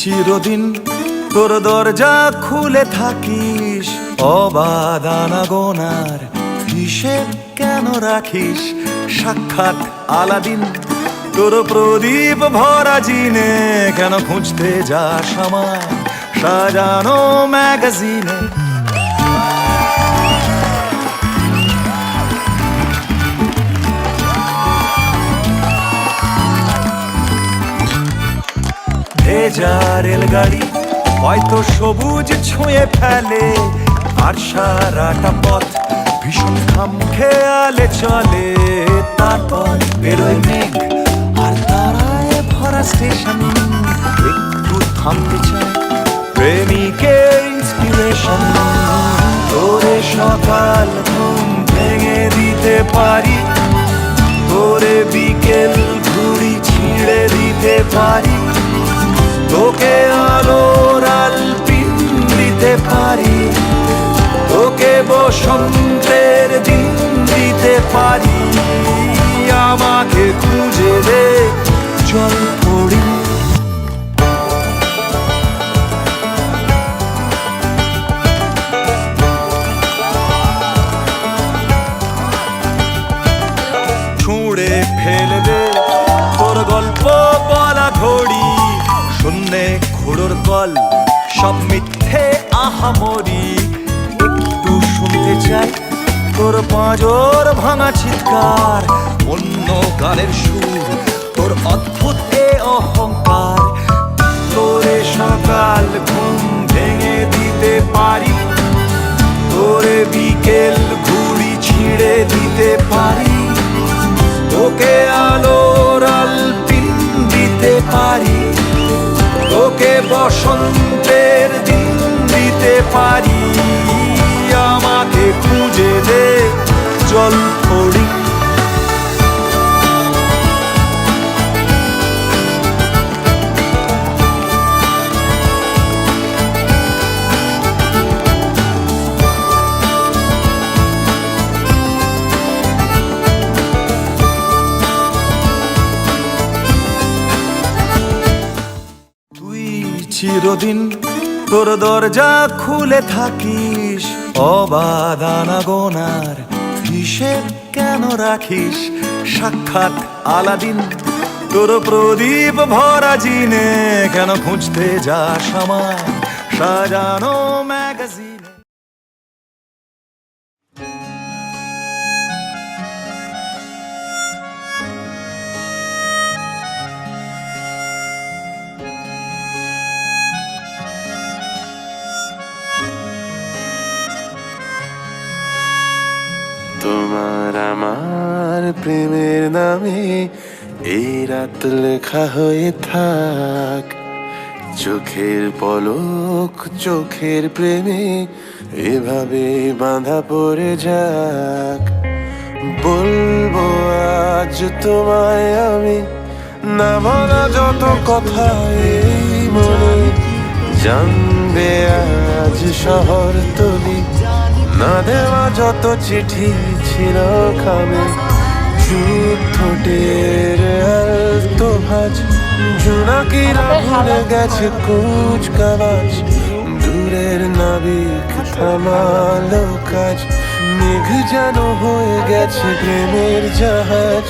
চিরদিন তোর দরজা খুলে থাকিস, অবাধ আনাগোনার হিসেব কেন রাখিস? সাক্ষাৎ আলাদিন তোর প্রদীপ ভরা জিনে কেন খুঁজতে যাস আমার সাজানো ম্যাগাজিনে? ভেজা রেলগাড়ি হয়তো সবুজ ছুঁয়ে ফেলে, আর সারাটা পথ ভীষণ খামখেয়ালে চলে। তারপর বেরোয় মেঘ আর তারায় ভরা স্টেশন, একটু থামতে চায় প্রেমিকের ইন্সপিরেশন। তোরে সকাল ঘুম ভেঙে দিতে পারি, তোরে বিকেল ঘুড়ি ছিঁড়ে দিতে পারি, তোকে আলোর আলপিন দিতে পারি, তোকে বসন্তের দিন দিতে পারি। আমাকে খুঁজে দে জল পড়ি। ছুঁড়ে ফেলে দে তোর গল্প বলা ঘড়ি, শূন্যে ঘোড়োর কল সব মিথ্যে আহামরি। একটু শুনতে চাই তোর পাঁজর ভাঙা চিৎকার, অন্য গানের সুর তোর অদ্ভুত এ অহংকার। তোরে সকাল ঘুম ভেঙে দিতে পারি, তোরে বিকেল ঘুড়ি ছিঁড়ে দিতে পারি, তোকে আলোর আলপিন দিতে পারি, তোকে বসন্তের দিন দিতে পারি। আমাকে খুঁজে দে জল পড়ি। চিরদিন তোর দরজা খুলে থাকিস, অবাধ আনাগোনার হিসেব কেন রাখিস? সাক্ষাৎ আলাদিন তোর প্রদীপ ভরা জিনে কেন খুঁজতে যাস আমার সাজানো ম্যাগাজিনে? তোমার আমার প্রেমের নামে এই রাত লেখা হয়ে থাক, চোখের পলক চোখের প্রেমে এভাবে বাঁধা পড়ে যাক। বলবো আজ তোমায় আমি না বলা যত কথা এই মনে, জানবে আজ শহর তলি না দেওয়া যত চিঠি ছিল খামে। ঠোঁটের আলতো ভাজ জোনাকিরা ভুলে গেছে কুচ কাওয়াজ, দূরের নাবিক থামালো কাজ, মেঘ যেন হয়ে গেছে প্রেমের জাহাজ।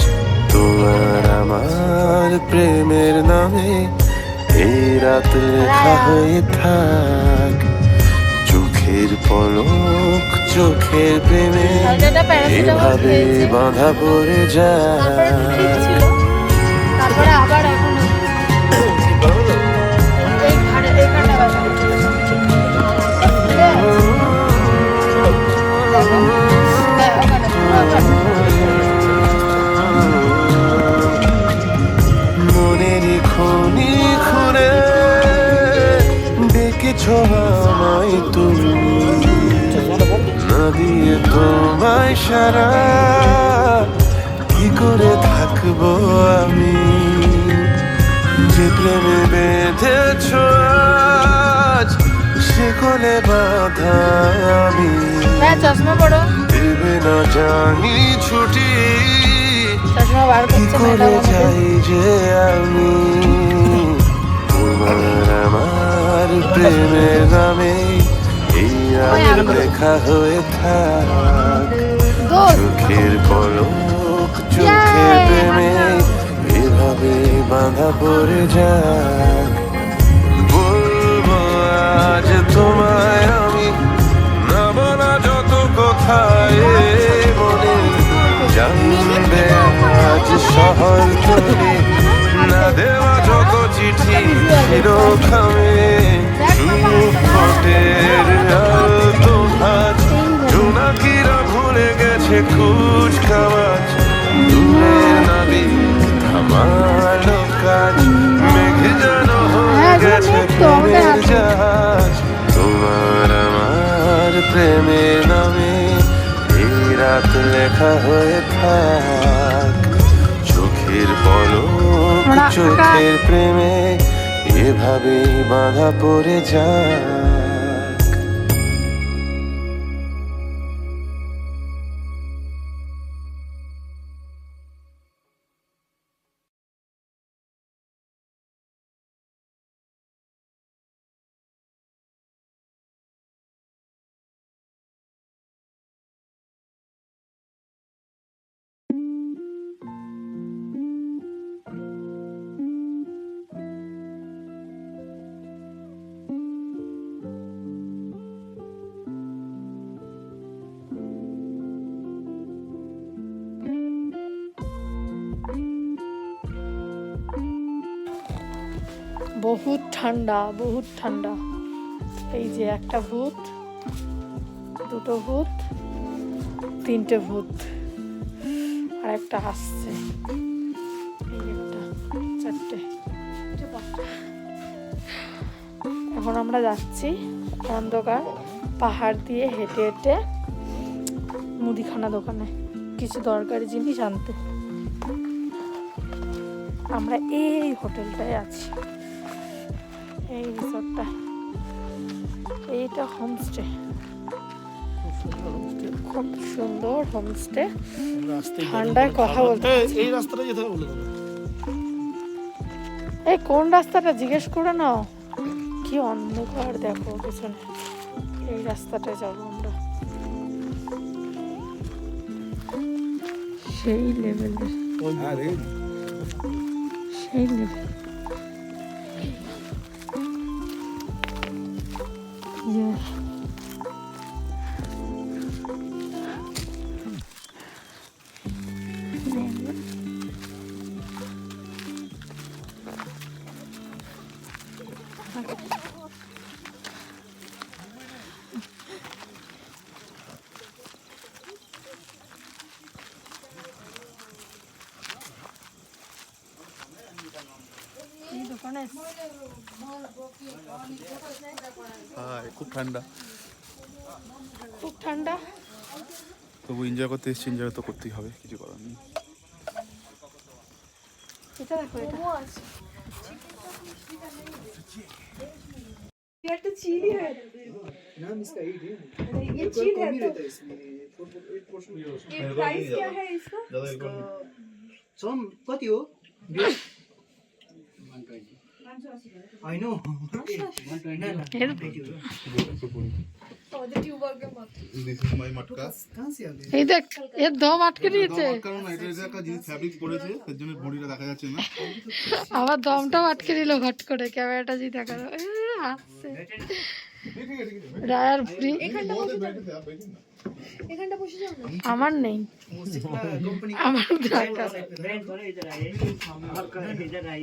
তোমার আমার প্রেমের নামে এই রাত লেখা হয়ে থাক, চোখের পলক চোখের প্রেমে এভাবে বাঁধা পড়ে যায়। তারপরে আবার এখন মনের খনি খুঁড়ে ডেকেছ আমায় তুমি, না দিয়ে তোমায় সারা কি করে থাকবো আমি? যে প্রেমে বেঁধেছ আজ সে কোলে বাঁধা আমি, চশমা পড়ো, দেবে না জানি ছুটি চশমা বার কি করছে করে যাই যে আমি। তোমার আমার প্রেমের নামে এই রাত লেখা হয়ে থাক চোখের পলক চোখের প্রেমে এভাবে বাঁধা পড়ে যাক বলবো আজ তোমায় আমি না বলা যত কথায় মনে জানবে আজ শহর চলে না দেওয়া যত চিঠি শিরোখামে সুফটের আলতো ভাজ জোনাকিরা ভুলে গেছে কুচ কাওয়াজ দূরের নাবি থামালো কাজ মেঘে যেন হয়ে গেছে প্রেমের জাহাজ তোমার আমার প্রেমের নামে এই রাত লেখা হয়ে থাক চোখের পলক চোখের প্রেমে এভাবেই বাঁধা পড়ে যাক বহুত ঠান্ডা, বহুত ঠান্ডা। এই যে একটা ভূত, দুটো ভূত, তিনটে ভূত, আর একটা আসছে। এই একটা, চারটে। এখন আমরা যাচ্ছি অন্ধকার পাহাড় দিয়ে হেঁটে হেঁটে মুদিখানা দোকানে কিছু দরকারি জিনিস আনতে। আমরা এই হোটেলটায় আছি, এই রিসোর্টটা, এইটা হোমস্টে, খুব সুন্দর হোমস্টে। ঠান্ডায় কথা বলতে এই রাস্তাটা যেতে হবে বলে দেবো। এই কোন রাস্তাটা জিজ্ঞেস করে নাও, কি অন্ধকার দেখো পেছনে। এই রাস্তাটায় যাবো আমরা, সেই লেভেলের, সেই লেভেল। খুব ঠান্ডা, খুব ঠান্ডা। তবু এনজয় করতে এসেছি, এনজয় তো করতেই হবে, কিছু করার নেই। এটা দেখো, এটা तो चीली है नाम इसका 8 है ये चील है कम ही तो रहता है इसमें 8% ये प्राइस क्या है इसका सम कति हो I know This is my matka. कहाँ से आ गए এই দেখ, এর দম আটকে দিয়েছে। কারণ এটা যে একটা জিনিস ফ্যাব্রিক পড়েছে, তার জন্য বডিটা দেখা যাচ্ছে না। আবার দমটাও আটকে দিল ঘট করে, ক্যামেরাটা যদি দেখা আসছে। রায়ার ফ্রি এখানটা বসে যাও না আমার নেই, कंपनी আমার দরকার। ब्रांड वाला इधर आए